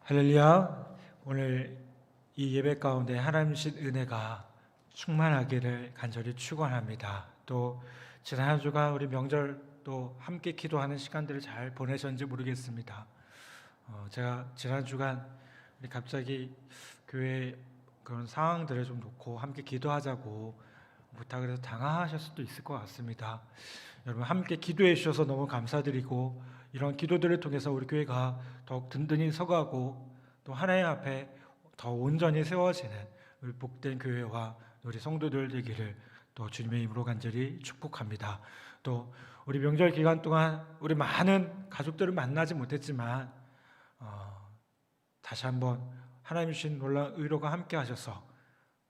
할렐루야. 오늘 이 예배 가운데 하나님 주신 은혜가 충만하기를 간절히 축원합니다. 또 지난 한 주간 우리 명절 또 함께 기도하는 시간들을 잘 보내셨는지 모르겠습니다. 제가 지난 주간 우리 갑자기 교회 그런 상황들을 좀 놓고 함께 기도하자고 부탁을 해서 당황하실 수도 있을 것 같습니다. 여러분 함께 기도해 주셔서 너무 감사드리고, 이런 기도들을 통해서 우리 교회가 더욱 든든히 서가고 또 하나님 앞에 더 온전히 세워지는 우리 복된 교회와 우리 성도들 되기를 또 주님의 이름으로 간절히 축복합니다. 또 우리 명절 기간 동안 우리 많은 가족들을 만나지 못했지만 다시 한번 하나님 주신 놀라운 의로가 함께 하셔서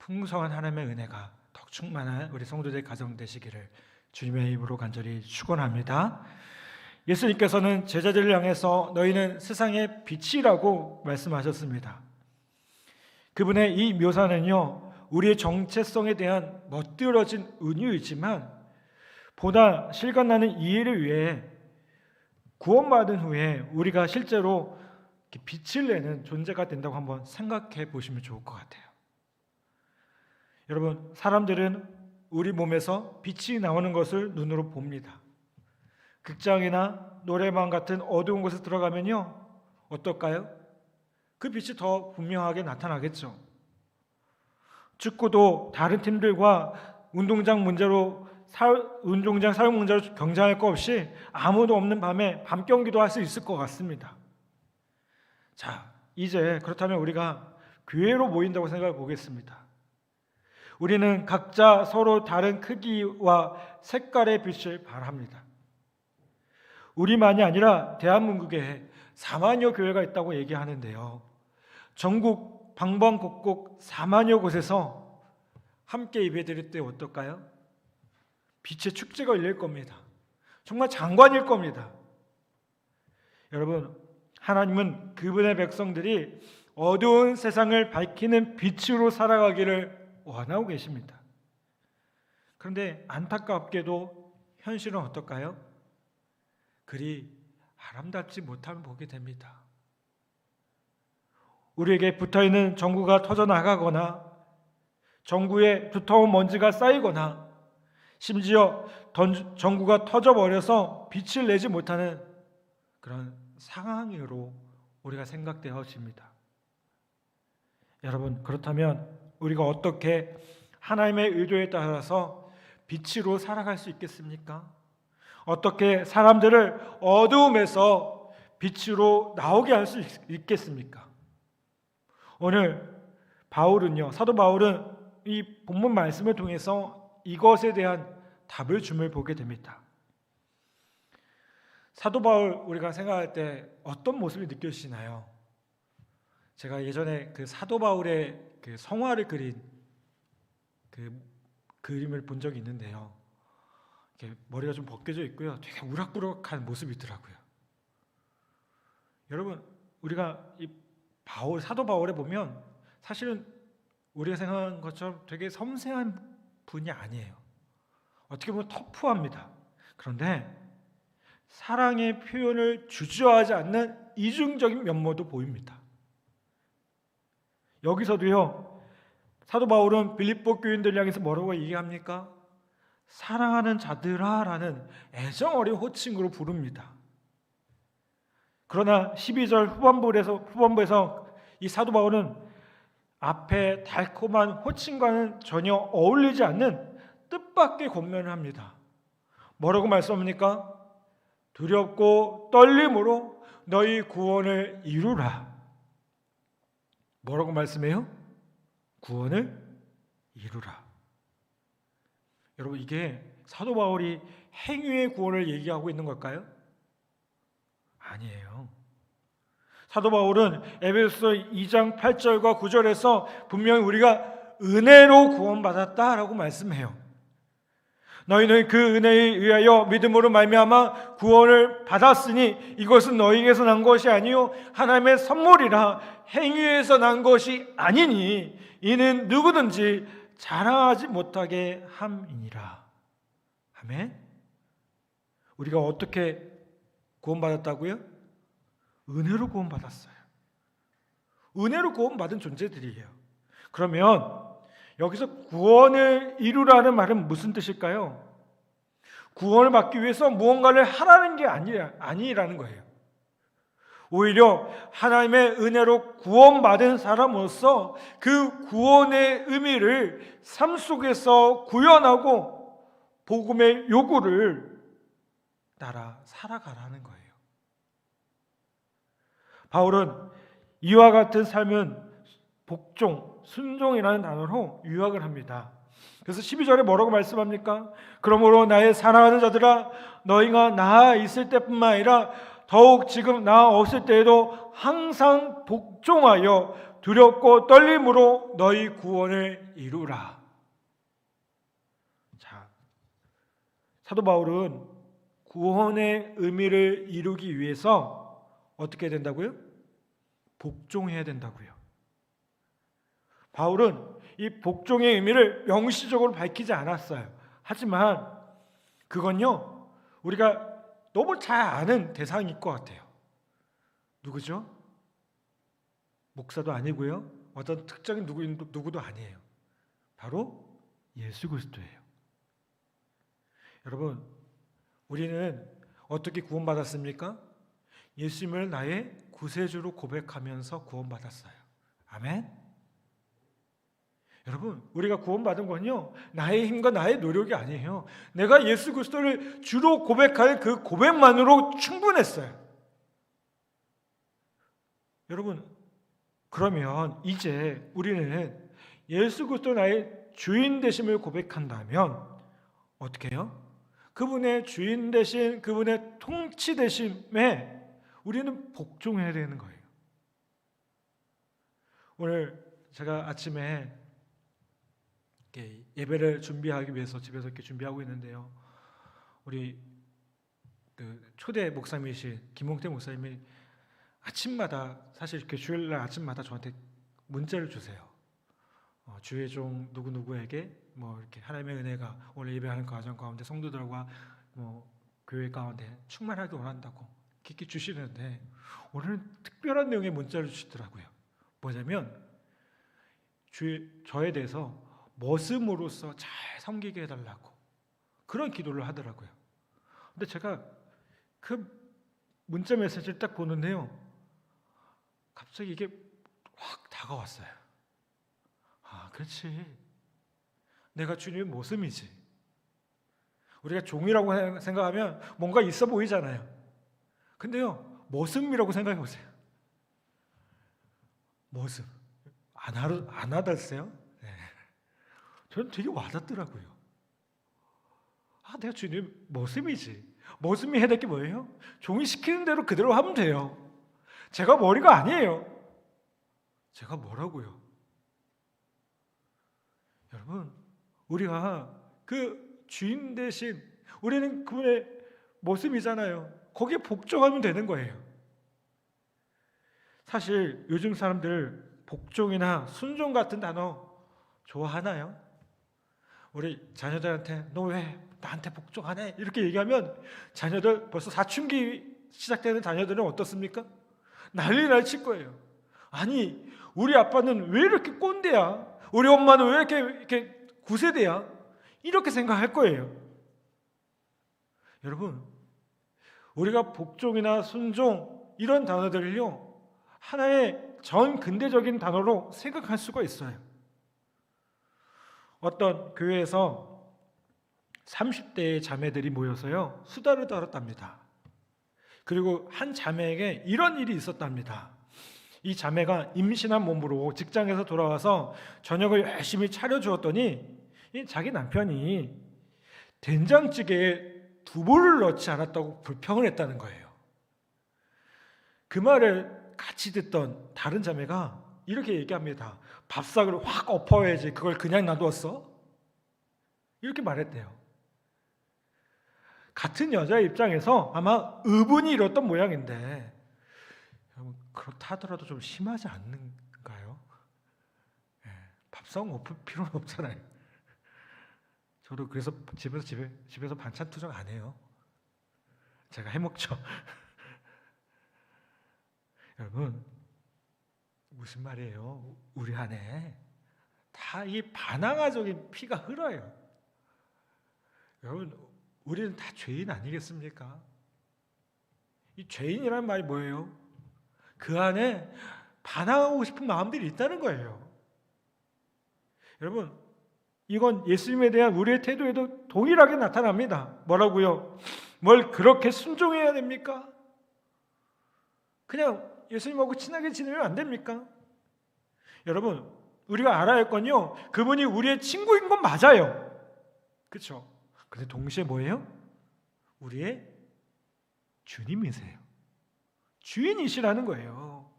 풍성한 하나님의 은혜가 더 충만한 우리 성도들 가정 되시기를 주님의 이름으로 간절히 축원합니다. 예수님께서는 제자들을 향해서 너희는 세상의 빛이라고 말씀하셨습니다. 그분의 이 묘사는요, 우리의 정체성에 대한 멋들어진 은유이지만 보다 실감나는 이해를 위해 구원받은 후에 우리가 실제로 빛을 내는 존재가 된다고 한번 생각해 보시면 좋을 것 같아요. 여러분, 사람들은 우리 몸에서 빛이 나오는 것을 눈으로 봅니다. 극장이나 노래방 같은 어두운 곳에 들어가면요, 어떨까요? 그 빛이 더 분명하게 나타나겠죠. 축구도 다른 팀들과 운동장 사용 문제로 경쟁할 거 없이 아무도 없는 밤에 밤 경기도 할 수 있을 것 같습니다. 자, 이제 그렇다면 우리가 교회로 모인다고 생각해 보겠습니다. 우리는 각자 서로 다른 크기와 색깔의 빛을 발합니다. 우리만이 아니라 대한민국에 4만여 교회가 있다고 얘기하는데요, 전국 방방곡곡 4만여 곳에서 함께 예배드릴 때 어떨까요? 빛의 축제가 열릴 겁니다. 정말 장관일 겁니다. 여러분, 하나님은 그분의 백성들이 어두운 세상을 밝히는 빛으로 살아가기를 원하고 계십니다. 그런데 안타깝게도 현실은 어떨까요? 그리 아름답지 못함을 보게 됩니다. 우리에게 붙어있는 전구가 터져나가거나 전구에 두터운 먼지가 쌓이거나 심지어 전구가 터져버려서 빛을 내지 못하는 그런 상황으로 우리가 생각되어집니다. 여러분, 그렇다면 우리가 어떻게 하나님의 의도에 따라서 빛으로 살아갈 수 있겠습니까? 어떻게 사람들을 어두움에서 빛으로 나오게 할 수 있겠습니까? 오늘 사도 바울은 이 본문 말씀을 통해서 이것에 대한 답을 줌을 보게 됩니다. 사도 바울, 우리가 생각할 때 어떤 모습이 느껴지시나요? 제가 예전에 그 사도 바울의 그 성화를 그린 그 그림을 본 적이 있는데요, 머리가 좀 벗겨져 있고요, 되게 우락부락한 모습이 있더라고요. 여러분, 우리가 이 사도 바울에 보면 사실은 우리가 생각하는 것처럼 되게 섬세한 분이 아니에요. 어떻게 보면 터프합니다. 그런데 사랑의 표현을 주저하지 않는 이중적인 면모도 보입니다. 여기서도요, 사도 바울은 빌립보 교인들 향해서 뭐라고 얘기합니까? 사랑하는 자들아 라는 애정 어린 호칭으로 부릅니다. 그러나 12절 후반부에서 이 사도 바울은 앞에 달콤한 호칭과는 전혀 어울리지 않는 뜻밖의 권면을 합니다. 뭐라고 말씀합니까? 두렵고 떨림으로 너희 구원을 이루라. 뭐라고 말씀해요? 구원을 이루라. 여러분, 이게 사도 바울이 행위의 구원을 얘기하고 있는 걸까요? 아니에요. 사도 바울은 에베소서 2장 8절과 9절에서 분명히 우리가 은혜로 구원받았다라고 말씀해요. 너희는 그 은혜에 의하여 믿음으로 말미암아 구원을 받았으니 이것은 너희에게서 난 것이 아니요 하나님의 선물이라. 행위에서 난 것이 아니니 이는 누구든지 자랑하지 못하게 함이니라. 아멘. 우리가 어떻게 구원받았다고요? 은혜로 구원받았어요. 은혜로 구원받은 존재들이에요. 그러면 여기서 구원을 이루라는 말은 무슨 뜻일까요? 구원을 받기 위해서 무언가를 하라는 게 아니라는 거예요. 오히려 하나님의 은혜로 구원받은 사람으로서 그 구원의 의미를 삶 속에서 구현하고 복음의 요구를 따라 살아가라는 거예요. 바울은 이와 같은 삶은 복종, 순종이라는 단어로 요약을 합니다. 그래서 12절에 뭐라고 말씀합니까? 그러므로 나의 사랑하는 자들아, 너희가 나 있을 때뿐만 아니라 더욱 지금 나 없을 때에도 항상 복종하여 두렵고 떨림으로 너희 구원을 이루라. 자, 사도 바울은 구원의 의미를 이루기 위해서 어떻게 해야 된다고요? 복종해야 된다고요. 바울은 이 복종의 의미를 명시적으로 밝히지 않았어요. 하지만 그건요, 우리가 너무 잘 아는 대상일 것 같아요. 누구죠? 목사도 아니고요, 어떤 특정인 누구도 아니에요. 바로 예수 그리스도예요. 여러분, 우리는 어떻게 구원받았습니까? 예수님을 나의 구세주로 고백하면서 구원받았어요. 아멘. 여러분, 우리가 구원받은 건요, 나의 힘과 나의 노력이 아니에요. 내가 예수 그리스도를 주로 고백할 그 고백만으로 충분했어요. 여러분, 그러면 이제 우리는 예수 그리스도 나의 주인 되심을 고백한다면 어떻게 해요? 그분의 주인 되신, 그분의 통치 되심에 우리는 복종해야 되는 거예요. 오늘 제가 아침에 예배를 준비하기 위해서 집에서 이렇게 준비하고 있는데요. 우리 그 초대 목사님이신 김홍태 목사님이 아침마다, 사실 이렇게 주일날 아침마다 저한테 문자를 주세요. 주의 종 누구누구에게 뭐 이렇게 하나님의 은혜가 오늘 예배하는 과정 가운데 성도들과 뭐 교회 가운데 충만하게 원한다고 깊게 주시는데, 오늘은 특별한 내용의 문자를 주시더라고요. 뭐냐면 저에 대해서 머슴으로서 잘 섬기게 해달라고 그런 기도를 하더라고요. 근데 제가 그 문자 메시지를 딱 보는데요, 갑자기 이게 확 다가왔어요. 아, 그렇지. 내가 주님의 모습이지. 우리가 종이라고 생각하면 뭔가 있어 보이잖아요. 근데요, 모습이라고 생각해 보세요. 모습. 안 와닿으세요? 네. 저는 되게 와닿더라고요. 아, 내가 주님 모습이지. 모습이 해야 될 게 뭐예요? 종이 시키는 대로 그대로 하면 돼요. 제가 머리가 아니에요. 제가 뭐라고요? 여러분, 우리가 그 주인 대신 우리는 그분의 모습이잖아요. 거기에 복종하면 되는 거예요. 사실 요즘 사람들 복종이나 순종 같은 단어 좋아하나요? 우리 자녀들한테 너 왜 나한테 복종하네? 이렇게 얘기하면 자녀들 벌써 사춘기 시작되는 자녀들은 어떻습니까? 난리 날 거예요. 아니, 우리 아빠는 왜 이렇게 꼰대야? 우리 엄마는 왜 이렇게 구세대야? 이렇게 생각할 거예요. 여러분, 우리가 복종이나 순종 이런 단어들을요, 하나의 전 근대적인 단어로 생각할 수가 있어요. 어떤 교회에서 30대의 자매들이 모여서요, 수다를 떨었답니다. 그리고 한 자매에게 이런 일이 있었답니다. 이 자매가 임신한 몸으로 직장에서 돌아와서 저녁을 열심히 차려주었더니 이 자기 남편이 된장찌개에 두부를 넣지 않았다고 불평을 했다는 거예요. 그 말을 같이 듣던 다른 자매가 이렇게 얘기합니다. 밥상을 확 엎어야지 그걸 그냥 놔두었어? 이렇게 말했대요. 같은 여자의 입장에서 아마 의분이 일었던 모양인데, 여러분, 그렇다 하더라도 좀 심하지 않는가요? 밥상 엎을 필요는 없잖아요. 저도 그래서 집에서 반찬 투정 안 해요. 제가 해먹죠. 여러분, 무슨 말이에요? 우리 안에 다 이 반항아적인 피가 흘러요. 여러분, 우리는 다 죄인 아니겠습니까? 이 죄인이란 말이 뭐예요? 그 안에 반항하고 싶은 마음들이 있다는 거예요. 여러분, 이건 예수님에 대한 우리의 태도에도 동일하게 나타납니다. 뭐라고요? 뭘 그렇게 순종해야 됩니까? 그냥 예수님하고 친하게 지내면 안 됩니까? 여러분, 우리가 알아야 할 건요, 그분이 우리의 친구인 건 맞아요. 그렇죠? 근데 동시에 뭐예요? 우리의 주님이세요. 주인이시라는 거예요.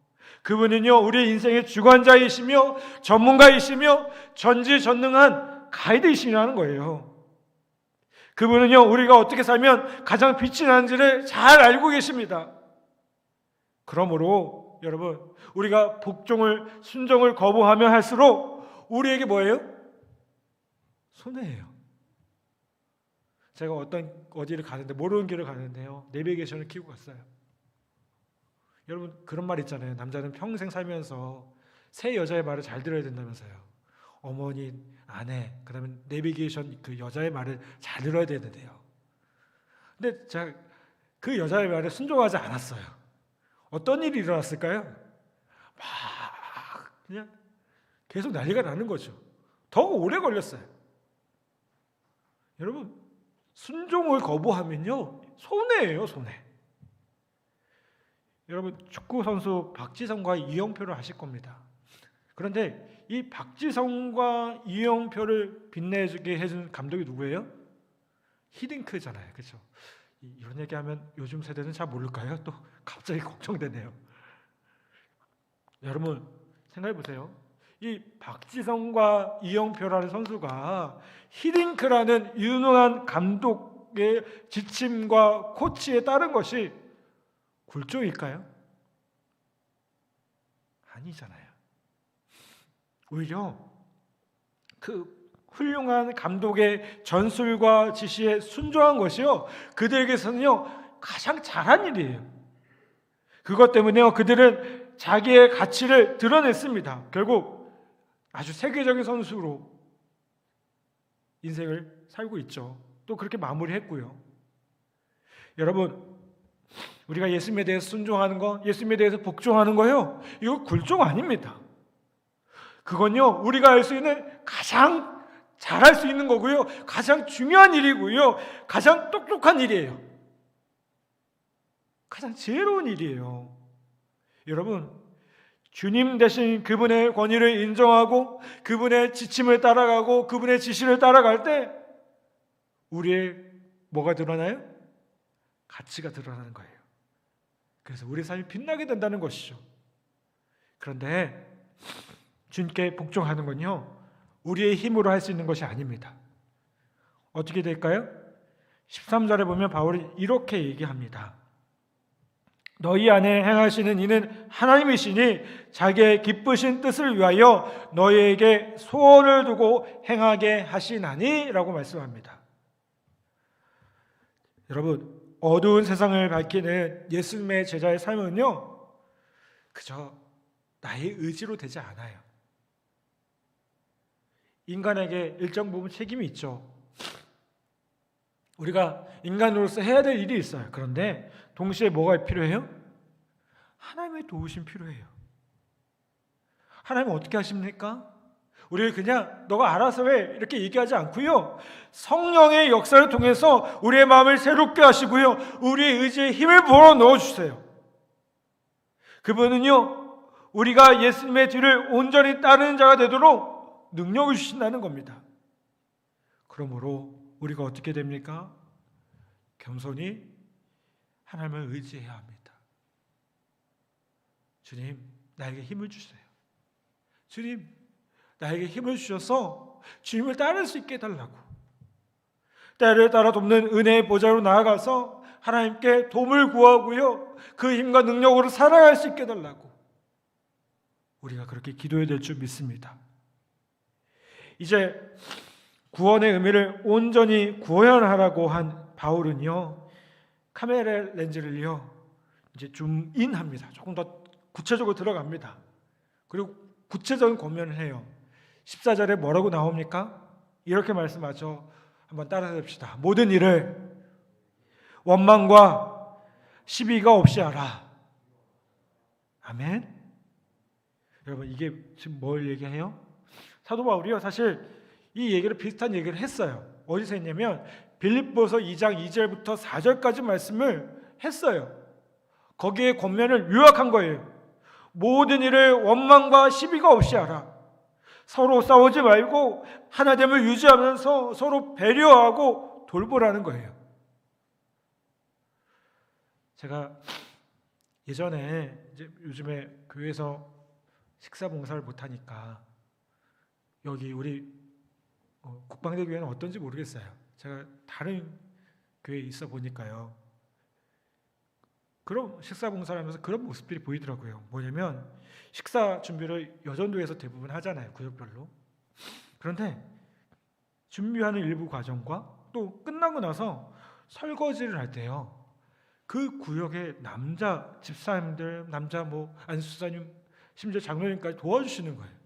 그분은요, 우리의 인생의 주관자이시며 전문가이시며 전지전능한 가이드이시라는 거예요. 그분은요, 우리가 어떻게 살면 가장 빛이 나는지를 잘 알고 계십니다. 그러므로 여러분, 우리가 복종을, 순종을 거부하며 할수록 우리에게 뭐예요? 손해예요. 제가 어디를 가는데, 모르는 길을 가는데요, 내비게이션을 켜고 갔어요. 여러분, 그런 말 있잖아요. 남자는 평생 살면서 새 여자의 말을 잘 들어야 된다면서요. 어머니, 아내, 그 다음에 내비게이션 그 여자의 말을 잘 들어야 되는데요. 근데 제가 그 여자의 말에 순종하지 않았어요. 어떤 일이 일어났을까요? 막 그냥 계속 난리가 나는 거죠. 더 오래 걸렸어요. 여러분, 순종을 거부하면요, 손해예요, 손해. 여러분, 축구 선수 박지성과 이영표를 아실 겁니다. 그런데 이 박지성과 이영표를 빛내주게 해준 감독이 누구예요? 히딩크잖아요, 그렇죠? 이런 얘기하면 요즘 세대는 잘 모를까요? 또 갑자기 걱정되네요. 여러분, 생각해 보세요. 이 박지성과 이영표라는 선수가 히딩크라는 유능한 감독의 지침과 코치에 따른 것이 굴종일까요? 아니잖아요. 오히려 그 훌륭한 감독의 전술과 지시에 순종한 것이요, 그들에게서는요 가장 잘한 일이에요. 그것 때문에요, 그들은 자기의 가치를 드러냈습니다. 결국 아주 세계적인 선수로 인생을 살고 있죠. 또 그렇게 마무리했고요. 여러분, 우리가 예수님에 대해서 순종하는 거, 예수님에 대해서 복종하는 거요, 이거 굴종 아닙니다. 그건요, 우리가 할 수 있는 가장 잘할 수 있는 거고요, 가장 중요한 일이고요, 가장 똑똑한 일이에요. 가장 지혜로운 일이에요. 여러분, 주님 대신 그분의 권위를 인정하고 그분의 지침을 따라가고 그분의 지시를 따라갈 때 우리의 뭐가 드러나요? 가치가 드러나는 거예요. 그래서 우리 삶이 빛나게 된다는 것이죠. 그런데 주님께 복종하는 건요, 우리의 힘으로 할 수 있는 것이 아닙니다. 어떻게 될까요? 13절에 보면 바울이 이렇게 얘기합니다. 너희 안에 행하시는 이는 하나님이시니 자기의 기쁘신 뜻을 위하여 너희에게 소원을 두고 행하게 하시나니 라고 말씀합니다. 여러분, 어두운 세상을 밝히는 예수님의 제자의 삶은요, 그저 나의 의지로 되지 않아요. 인간에게 일정 부분 책임이 있죠. 우리가 인간으로서 해야 될 일이 있어요. 그런데 동시에 뭐가 필요해요? 하나님의 도우심 필요해요. 하나님은 어떻게 하십니까? 우리를 그냥 너가 알아서 해 이렇게 얘기하지 않고요, 성령의 역사를 통해서 우리의 마음을 새롭게 하시고요, 우리의 의지에 힘을 불어넣어 주세요. 그분은요, 우리가 예수님의 뒤를 온전히 따르는 자가 되도록 능력을 주신다는 겁니다. 그러므로 우리가 어떻게 됩니까? 겸손히 하나님을 의지해야 합니다. 주님, 나에게 힘을 주세요. 주님, 나에게 힘을 주셔서 주님을 따를 수 있게 해달라고. 때를 따라 돕는 은혜의 보좌로 나아가서 하나님께 도움을 구하고요, 그 힘과 능력으로 살아갈 수 있게 해달라고. 우리가 그렇게 기도해야 될 줄 믿습니다. 이제 구원의 의미를 온전히 구현하라고 한 바울은요, 카메라 렌즈를요 이제 줌인합니다. 조금 더 구체적으로 들어갑니다. 그리고 구체적인 권면을 해요. 14절에 뭐라고 나옵니까? 이렇게 말씀하죠. 한번 따라해 봅시다. 모든 일을 원망과 시비가 없이 하라. 아멘. 여러분, 이게 지금 뭘 얘기해요? 사도 바울이요, 사실 이 얘기를 비슷한 얘기를 했어요. 어디서 했냐면 빌립보서 2장 2절부터 4절까지 말씀을 했어요. 거기에 권면을 요약한 거예요. 모든 일을 원망과 시비가 없이 하라. 서로 싸우지 말고 하나됨을 유지하면서 서로 배려하고 돌보라는 거예요. 제가 예전에 이제 요즘에 교회에서 식사 봉사를 못 하니까 여기 우리 국방대 교회는 어떤지 모르겠어요. 제가 다른 교회에 있어 보니까요. 그런 식사 봉사를 하면서 그런 모습들이 보이더라고요. 뭐냐면 식사 준비를 여전도에서 대부분 하잖아요. 구역별로. 그런데 준비하는 일부 과정과 또 끝나고 나서 설거지를 할 때요. 그 구역의 남자 집사님들, 남자 안수사님, 심지어 장로님까지 도와주시는 거예요.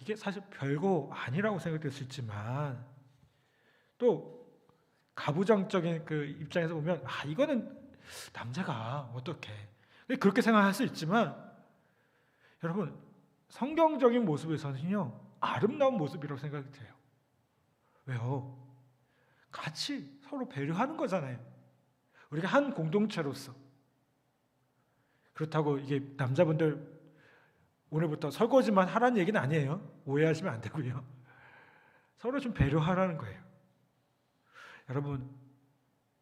이게 사실 별거 아니라고 생각될 수 있지만 또 가부장적인 그 입장에서 보면 이거는 남자가 어떻게 그렇게 생각할 수 있지만 여러분 성경적인 모습에서는요 아름다운 모습이라고 생각이 돼요. 왜요? 같이 서로 배려하는 거잖아요. 우리가 한 공동체로서. 그렇다고 이게 남자분들 오늘부터 설거지만 하라는 얘기는 아니에요. 오해하시면 안 되고요. 서로 좀 배려하라는 거예요. 여러분,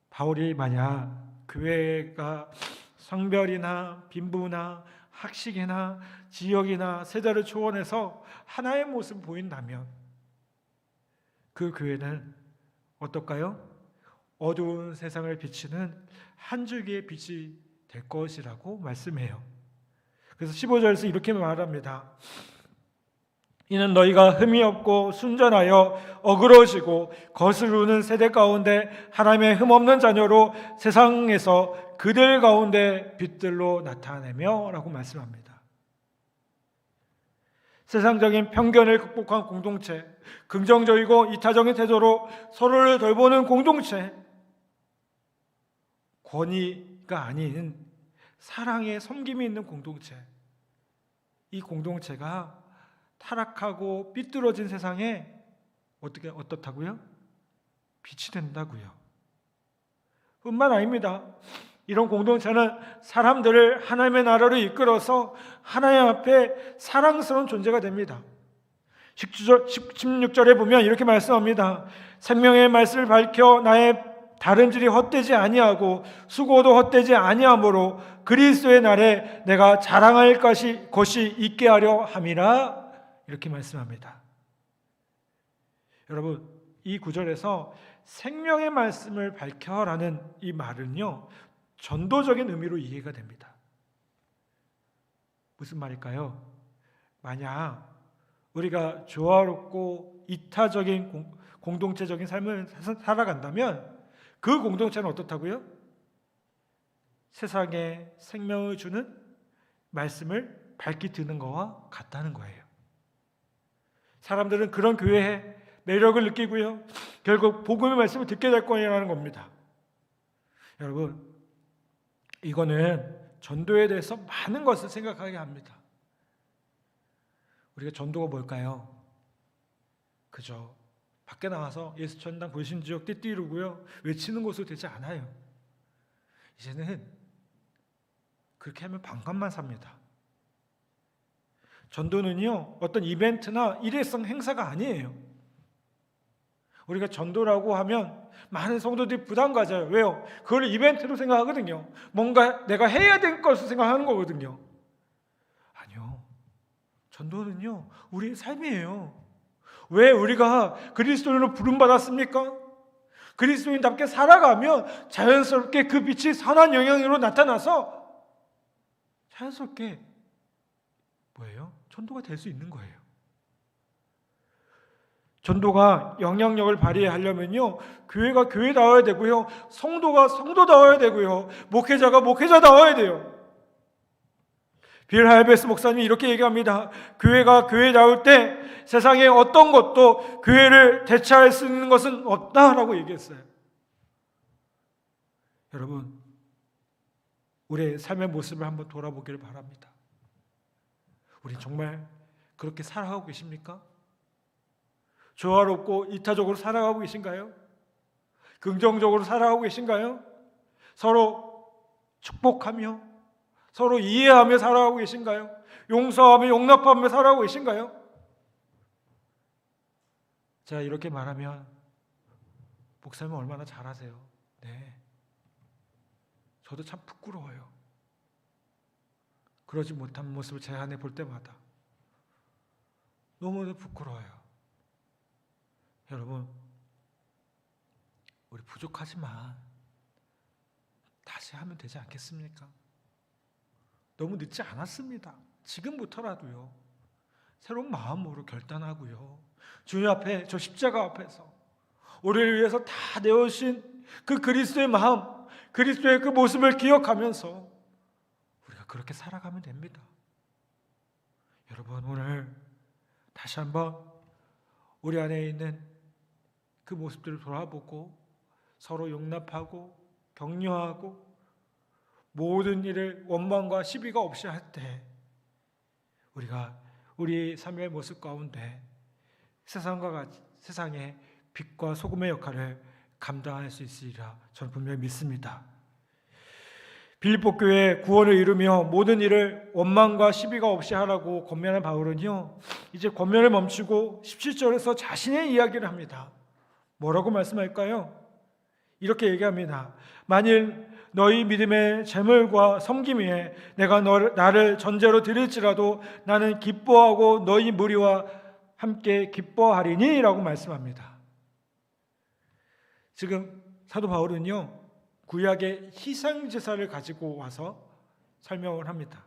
바울이 만약 교회가 성별이나 빈부나 학식이나 지역이나 세대를 초월해서 하나의 모습을 보인다면 그 교회는 어떨까요? 어두운 세상을 비치는 한 줄기의 빛이 될 것이라고 말씀해요. 그래서 15절에서 이렇게 말합니다. 이는 너희가 흠이 없고 순전하여 어그러지고 거스르는 세대 가운데 하나님의 흠없는 자녀로 세상에서 그들 가운데 빛들로 나타내며 라고 말씀합니다. 세상적인 편견을 극복한 공동체, 긍정적이고 이타적인 태도로 서로를 돌보는 공동체, 권위가 아닌 사랑의 섬김이 있는 공동체, 이 공동체가 타락하고 삐뚤어진 세상에 어떻다고요? 빛이 된다고요. 뿐만 아닙니다. 이런 공동체는 사람들을 하나님의 나라로 이끌어서 하나님 앞에 사랑스러운 존재가 됩니다. 16절에 보면 이렇게 말씀합니다. 생명의 말씀을 밝혀 나의 다름질이 헛되지 아니하고 수고도 헛되지 아니하므로 그리스도의 날에 내가 자랑할 것이 있게 하려 함이라. 이렇게 말씀합니다. 여러분, 이 구절에서 생명의 말씀을 밝혀라는 이 말은요 전도적인 의미로 이해가 됩니다. 무슨 말일까요? 만약 우리가 조화롭고 이타적인 공동체적인 삶을 살아간다면 그 공동체는 어떻다고요? 세상에 생명을 주는 말씀을 밝히 듣는 것과 같다는 거예요. 사람들은 그런 교회에 매력을 느끼고요. 결국 복음의 말씀을 듣게 될 거라는 겁니다. 여러분, 이거는 전도에 대해서 많은 것을 생각하게 합니다. 우리가 전도가 뭘까요? 그죠? 밖에 나가서 예수 전당 불신지역 띠띠르고요 외치는 것으로 되지 않아요. 이제는 그렇게 하면 반감만 삽니다. 전도는요 어떤 이벤트나 일회성 행사가 아니에요. 우리가 전도라고 하면 많은 성도들이 부담 가져요. 왜요? 그걸 이벤트로 생각하거든요. 뭔가 내가 해야 될 것을 생각하는 거거든요. 아니요, 전도는요 우리의 삶이에요. 왜 우리가 그리스도인으로 부름받았습니까? 그리스도인답게 살아가면 자연스럽게 그 빛이 선한 영향으로 나타나서 자연스럽게 뭐예요? 전도가 될 수 있는 거예요. 전도가 영향력을 발휘하려면요 교회가 교회다워야 되고요, 성도가 성도다워야 되고요, 목회자가 목회자다워야 돼요. 빌 할베스 목사님이 이렇게 얘기합니다. 교회가 교회다울 때 세상에 어떤 것도 교회를 대체할 수 있는 것은 없다라고 얘기했어요. 여러분, 우리의 삶의 모습을 한번 돌아보기를 바랍니다. 우리 정말 그렇게 살아가고 계십니까? 조화롭고 이타적으로 살아가고 계신가요? 긍정적으로 살아가고 계신가요? 서로 축복하며 서로 이해하며 살아가고 계신가요? 용서하며 용납하며 살아가고 계신가요? 자, 이렇게 말하면 목사님 얼마나 잘하세요? 네, 저도 참 부끄러워요. 그러지 못한 모습을 제 안에 볼 때마다 너무도 부끄러워요. 여러분, 우리 부족하지만 다시 하면 되지 않겠습니까? 너무 늦지 않았습니다. 지금부터라도요, 새로운 마음으로 결단하고요, 주님 앞에, 저 십자가 앞에서 우리를 위해서 다 내어주신 그 그리스도의 마음, 그리스도의 그 모습을 기억하면서 우리가 그렇게 살아가면 됩니다. 여러분, 오늘 다시 한번 우리 안에 있는 그 모습들을 돌아보고 서로 용납하고 격려하고 모든 일을 원망과 시비가 없이 할 때 우리가 우리 삶의 모습 가운데 세상의 빛과 소금의 역할을 감당할 수 있으리라 저는 분명히 믿습니다. 빌립보 교회의 구원을 이루며 모든 일을 원망과 시비가 없이 하라고 권면한 바울은요, 이제 권면을 멈추고 17절에서 자신의 이야기를 합니다. 뭐라고 말씀할까요? 이렇게 얘기합니다. 만일 너희 믿음의 재물과 섬김 위에 내가 나를 전제로 드릴지라도 나는 기뻐하고 너희 무리와 함께 기뻐하리니 라고 말씀합니다. 지금 사도 바울은요, 구약의 희생제사를 가지고 와서 설명을 합니다.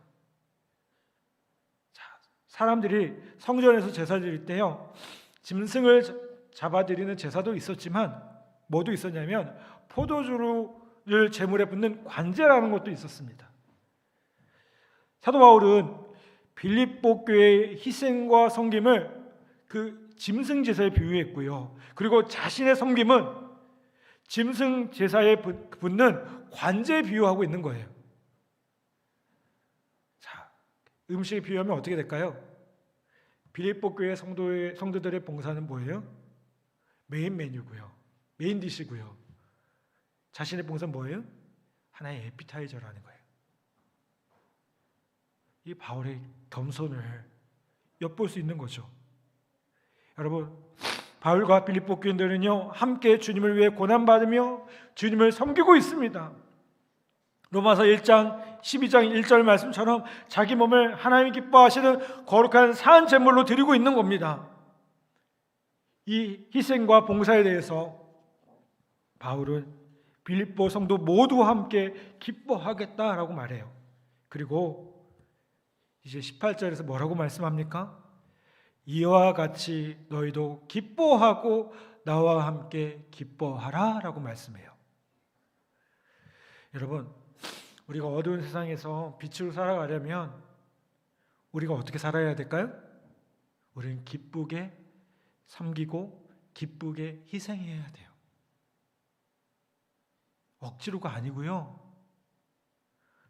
자, 사람들이 성전에서 제사 드릴 때요, 짐승을 잡아드리는 제사도 있었지만 뭐도 있었냐면 포도주를 제물에 붓는 관제라는 것도 있었습니다. 사도 바울은 빌립보 교회의 희생과 섬김을 그 짐승 제사에 비유했고요, 그리고 자신의 섬김은 짐승 제사에 붓는 관제에 비유하고 있는 거예요. 자, 음식에 비유하면 어떻게 될까요? 빌립보 교회 성도들의 봉사는 뭐예요? 메인 메뉴고요, 메인 디시고요. 자신의 봉사는 뭐예요? 하나의 에피타이저라는 거예요. 이 바울의 겸손을 엿볼 수 있는 거죠. 여러분, 바울과 빌립보 교인들은요, 함께 주님을 위해 고난받으며 주님을 섬기고 있습니다. 로마서 1장 12장 1절 말씀처럼 자기 몸을 하나님이 기뻐하시는 거룩한 산 제물로 드리고 있는 겁니다. 이 희생과 봉사에 대해서 바울은 빌립보 성도 모두 함께 기뻐하겠다라고 말해요. 그리고 이제 18절에서 뭐라고 말씀합니까? 이와 같이 너희도 기뻐하고 나와 함께 기뻐하라 라고 말씀해요. 여러분, 우리가 어두운 세상에서 빛으로 살아가려면 우리가 어떻게 살아야 될까요? 우리는 기쁘게 섬기고 기쁘게 희생해야 돼요. 억지로가 아니고요,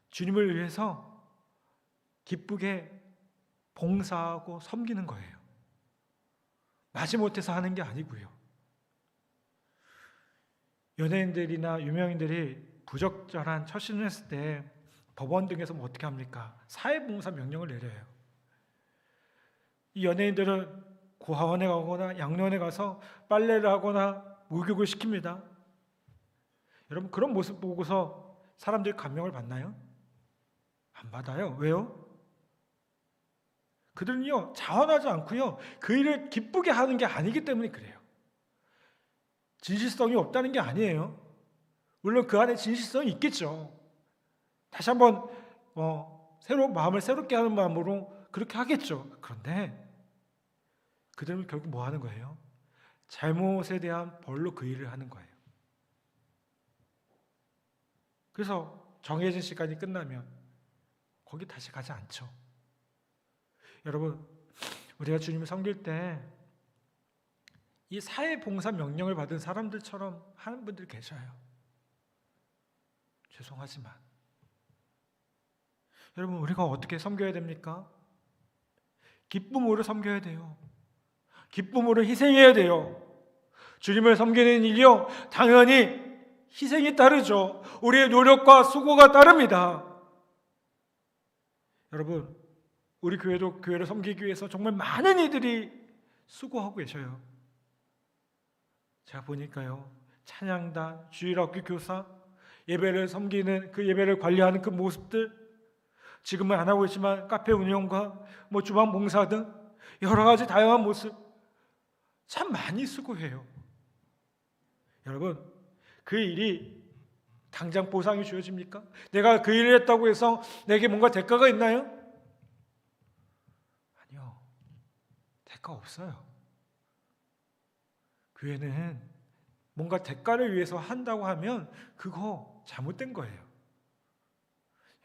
주님을 위해서 기쁘게 봉사하고 섬기는 거예요. 마지못해서 하는 게 아니고요. 연예인들이나 유명인들이 부적절한 처신을 했을 때 법원 등에서 뭐 어떻게 합니까? 사회봉사 명령을 내려요. 이 연예인들은 고아원에 가거나 양로원에 가서 빨래를 하거나 목욕을 시킵니다. 여러분, 그런 모습 보고서 사람들이 감명을 받나요? 안 받아요. 왜요? 그들은요, 자원하지 않고요, 그 일을 기쁘게 하는 게 아니기 때문에 그래요. 진실성이 없다는 게 아니에요. 물론 그 안에 진실성이 있겠죠. 다시 한번 마음을 새롭게 하는 마음으로 그렇게 하겠죠. 그런데 그들은 결국 뭐 하는 거예요? 잘못에 대한 벌로 그 일을 하는 거예요. 그래서 정해진 시간이 끝나면 거기 다시 가지 않죠. 여러분, 우리가 주님을 섬길 때 이 사회봉사 명령을 받은 사람들처럼 하는 분들 계셔요. 죄송하지만 여러분, 우리가 어떻게 섬겨야 됩니까? 기쁨으로 섬겨야 돼요. 기쁨으로 희생해야 돼요. 주님을 섬기는 일이요, 당연히 희생이 따르죠. 우리의 노력과 수고가 따릅니다. 여러분, 우리 교회도 교회를 섬기기 위해서 정말 많은 이들이 수고하고 계셔요. 제가 보니까요, 찬양단, 주일학교 교사, 예배를 섬기는 그 예배를 관리하는 그 모습들, 지금은 안 하고 있지만 카페 운영과 주방 봉사 등 여러 가지 다양한 모습 참 많이 수고해요. 여러분, 그 일이 당장 보상이 주어집니까? 내가 그 일을 했다고 해서 내게 뭔가 대가가 있나요? 아니요. 대가 없어요. 교회는 뭔가 대가를 위해서 한다고 하면 그거 잘못된 거예요.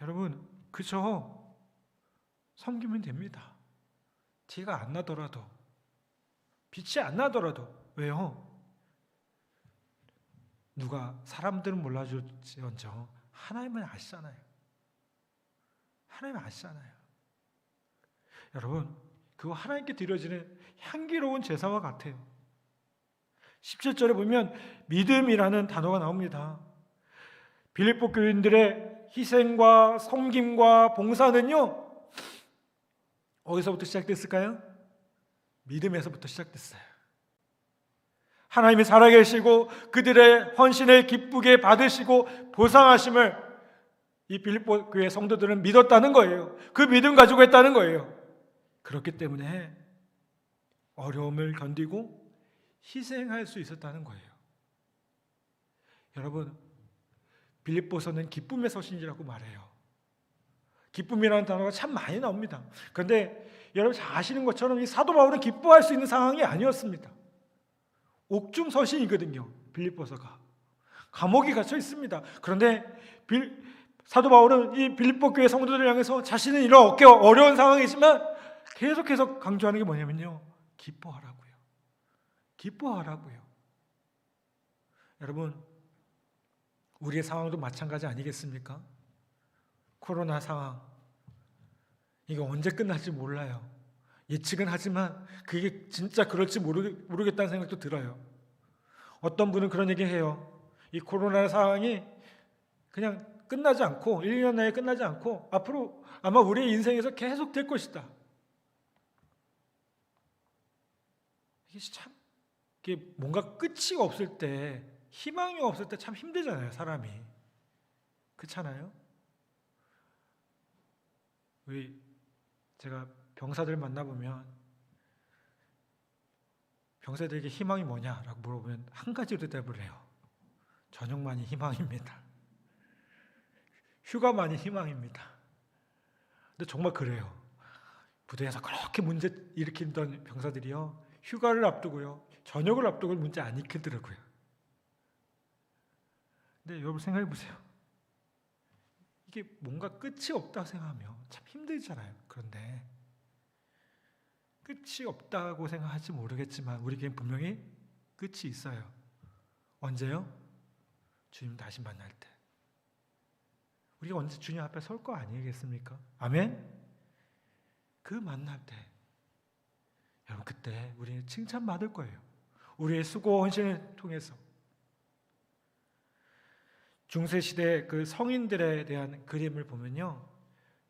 여러분, 그저 섬기면 됩니다. 티가 안 나더라도, 빛이 안 나더라도. 왜요? 누가, 사람들은 몰라줄지언정 하나님은 아시잖아요. 하나님은 아시잖아요. 여러분, 그거 하나님께 드려지는 향기로운 제사와 같아요. 17절에 보면 믿음이라는 단어가 나옵니다. 빌립보 교인들의 희생과 섬김과 봉사는요, 어디서부터 시작됐을까요? 믿음에서부터 시작됐어요. 하나님이 살아계시고 그들의 헌신을 기쁘게 받으시고 보상하심을 이 빌립보 교회 성도들은 믿었다는 거예요. 그 믿음 가지고 했다는 거예요. 그렇기 때문에 어려움을 견디고 희생할 수 있었다는 거예요. 여러분, 빌립보서는 기쁨의 서신이라고 말해요. 기쁨이라는 단어가 참 많이 나옵니다. 그런데 여러분 잘 아시는 것처럼 이 사도 바울은 기뻐할 수 있는 상황이 아니었습니다. 옥중 서신이거든요. 빌립보서가 감옥에 갇혀 있습니다. 그런데 사도 바울은 이 빌립보 교회 성도들을 향해서 자신은 이런 어려운 상황이지만 계속해서 강조하는 게 뭐냐면요, 기뻐하라고요. 기뻐하라고요. 여러분, 우리의 상황도 마찬가지 아니겠습니까? 코로나 상황, 이게 언제 끝날지 몰라요. 예측은 하지만 그게 진짜 그럴지 모르겠다는 생각도 들어요. 어떤 분은 그런 얘기해요. 이 코로나 상황이 그냥 끝나지 않고 1, 2년 내에 끝나지 않고 앞으로 아마 우리의 인생에서 계속 될 것이다. 이게 뭔가 끝이 없을 때, 희망이 없을 때 참 힘들잖아요, 사람이. 그렇잖아요? 제가 병사들 만나보면 병사들에게 희망이 뭐냐라고 물어보면 한 가지로 대답을 해요. 저녁만이 희망입니다. 휴가만이 희망입니다. 근데 정말 그래요. 부대에서 그렇게 문제 일으키던 병사들이요, 휴가를 앞두고요, 저녁을 앞두고 문제 안 일으키더라고요. 근데 여러분 생각해 보세요. 이게 뭔가 끝이 없다고 생각하면 참 힘들잖아요. 그런데 끝이 없다고 생각할지 모르겠지만 우리에겐 분명히 끝이 있어요. 언제요? 주님 다시 만날 때. 우리가 언제 주님 앞에 설 거 아니겠습니까? 아멘? 그 만날 때 여러분, 그때 우리는 칭찬받을 거예요. 우리의 수고 헌신을 통해서. 중세시대 그 성인들에 대한 그림을 보면요,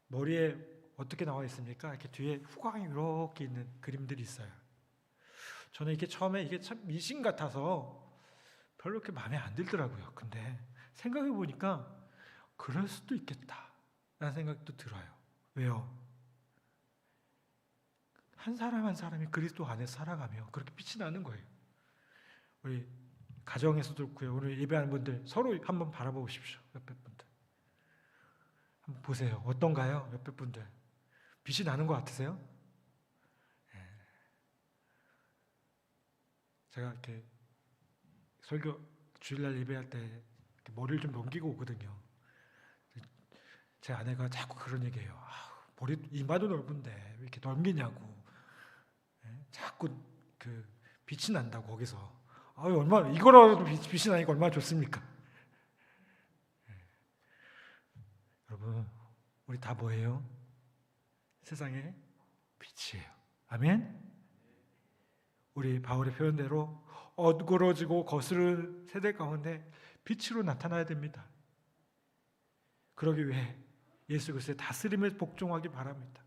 머리에 어떻게 나와 있습니까? 이렇게 뒤에 후광이 이렇게 있는 그림들이 있어요. 저는 이게 처음에 이게 참 미신 같아서 별로 그렇게 마음에 안 들더라고요. 근데 생각해 보니까 그럴 수도 있겠다라는 생각도 들어요. 왜요? 한 사람 한 사람이 그리스도 안에서 살아가며 그렇게 빛이 나는 거예요. 우리 가정에서도 그렇고요. 오늘 예배하는 분들 서로 한번 바라보십시오. 옆에 분들 한번 보세요. 어떤가요? 옆에 분들 빛이 나는 것 같으세요? 제가 이렇게 설교 주일날 예배할 때 머리를 좀 넘기고 오거든요. 제 아내가 자꾸 그런 얘기해요. 머리 이마도 넓은데 왜 이렇게 넘기냐고. 자꾸 그 빛이 난다고 거기서. 얼마나 이거라도 빛이 나니까 얼마나 좋습니까? 여러분, 우리 다 뭐예요? 세상의 빛이에요. 아멘? 우리 바울의 표현대로 어그러지고 거스른 세대 가운데 빛으로 나타나야 됩니다. 그러기 위해 예수 그리스도의 다스림에 복종하기 바랍니다.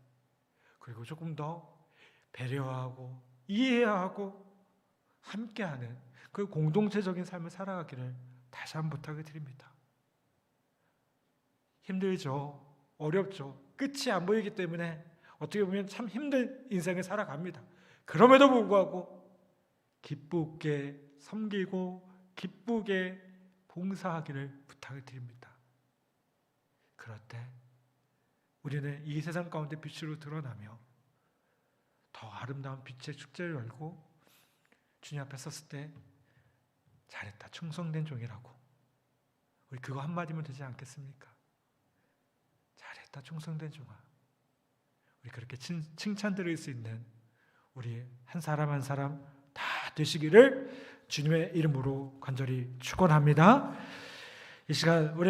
그리고 조금 더 배려하고 이해해야 하고 함께하는 그 공동체적인 삶을 살아가기를 다시 한번 부탁을 드립니다. 힘들죠. 어렵죠. 끝이 안 보이기 때문에 어떻게 보면 참 힘든 인생을 살아갑니다. 그럼에도 불구하고 기쁘게 섬기고 기쁘게 봉사하기를 부탁을 드립니다. 그럴 때 우리는 이 세상 가운데 빛으로 드러나며 더 아름다운 빛의 축제를 열고 주님 앞에 섰을 때 잘했다, 충성된 종이라고, 우리 그거 한마디면 되지 않겠습니까? 잘했다, 충성된 종아. 우리 그렇게 칭찬 드릴 수 있는 우리 한 사람 한 사람 다 되시기를 주님의 이름으로 간절히 축원합니다. 이 시간 우리